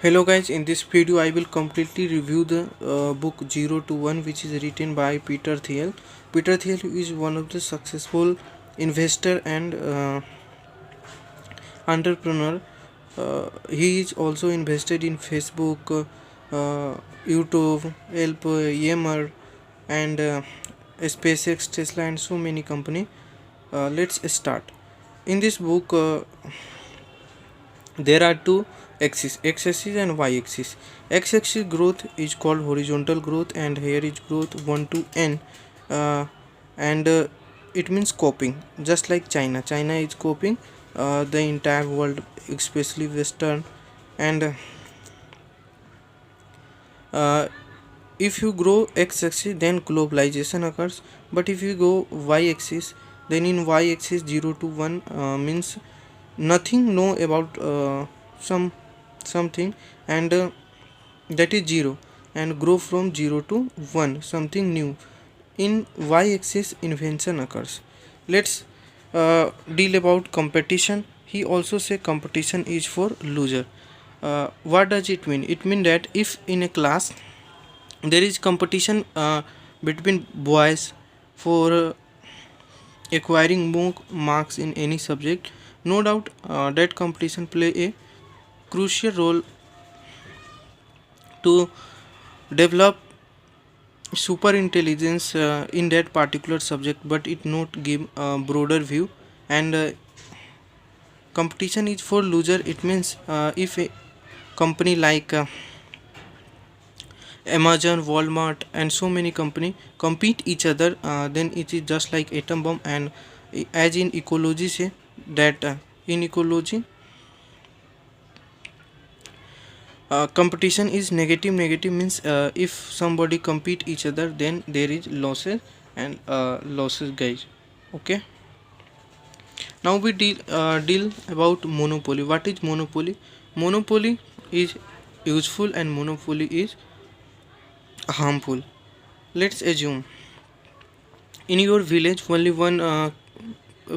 Hello guys, in this video I will completely review the book 0 to 1, which is written by Peter Thiel. Peter Thiel is one of the successful investor and entrepreneur. He is also invested in Facebook, YouTube, Yelp, Yammer, and SpaceX, Tesla, and so many company. Let's start. In this book, there are two axes, x-axis and y-axis. X-axis growth is called horizontal growth, and here is growth 1 to n, and it means coping. Just like China is coping the entire world, especially Western. And uh, if you grow x-axis, then globalization occurs. But if you go y-axis, then in y-axis 0 to 1 means nothing know about something, and that is 0, and grow from 0 to 1, something new. In y-axis invention occurs. Let's deal about competition. He also say competition is for loser. What does it mean? It means that if in a class there is competition between boys for acquiring more marks in any subject, no doubt that competition play a crucial role to develop super intelligence in that particular subject, but it not give a broader view. And competition is for loser. It means if a company like Amazon, Walmart, and so many company compete each other, then it is just like atom bomb. And as in ecology say that in ecology competition is negative means if somebody compete each other, then there is losses and losses, guys. Okay, now we deal about monopoly. What is monopoly? Monopoly is useful and monopoly is harmful. Let's assume in your village only one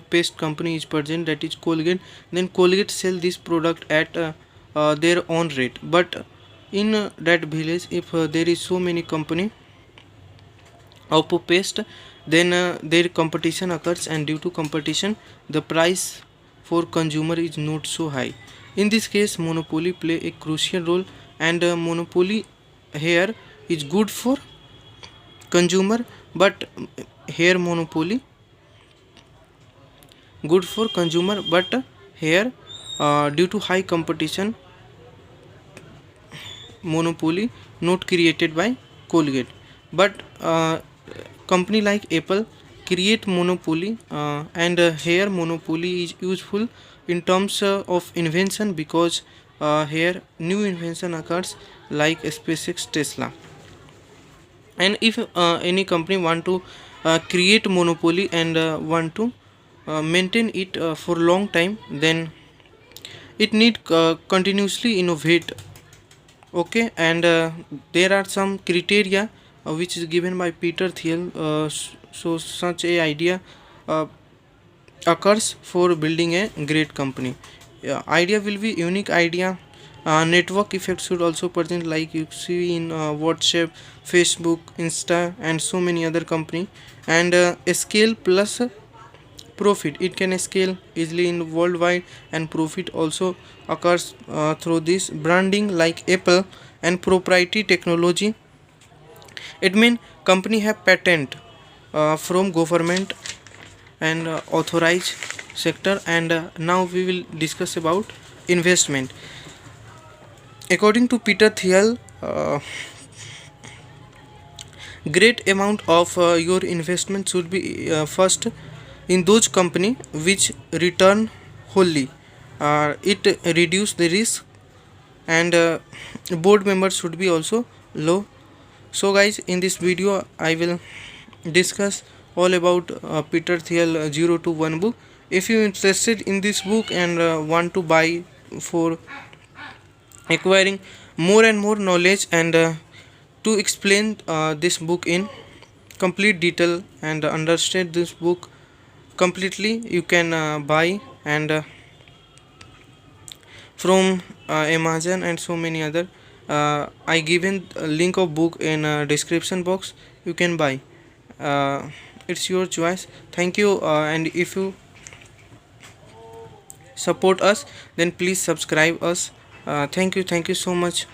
paste company is present, that is Colgate. Then Colgate sell this product at their own rate, but in that village, if there is so many company of paste, then their competition occurs, and due to competition the price for consumer is not so high. In this case monopoly play a crucial role, and monopoly here is good for consumer, but here monopoly good for consumer, but here due to high competition monopoly not created by Colgate. But company like Apple create monopoly, and here monopoly is useful in terms of invention, because here new invention occurs like SpaceX, Tesla. And if any company want to create monopoly and want to maintain it for long time, then it need continuously innovate. Okay, and there are some criteria which is given by Peter Thiel. So such a idea uh, occurs for building a great company. Idea will be unique idea. Network effect should also present, like you see in WhatsApp, Facebook, Insta, and so many other company. And a scale plus profit, it can scale easily in worldwide, and profit also occurs through this branding like Apple. And proprietary technology, it mean company have patent from government and authorized sector. And now we will discuss about investment. According to Peter Thiel, great amount of your investment should be first in those company which return wholly. It reduce the risk, and board members should be also low. So guys, in this video I will discuss all about Peter Thiel 0 to 1 book. If you interested in this book and want to buy for acquiring more and more knowledge, and to explain this book in complete detail and understand this book completely, you can buy. And from Amazon and so many other. I given a link of book in description box. You can buy. uh, it's your choice. Thank you, and if you support us, then please subscribe us. Thank you so much.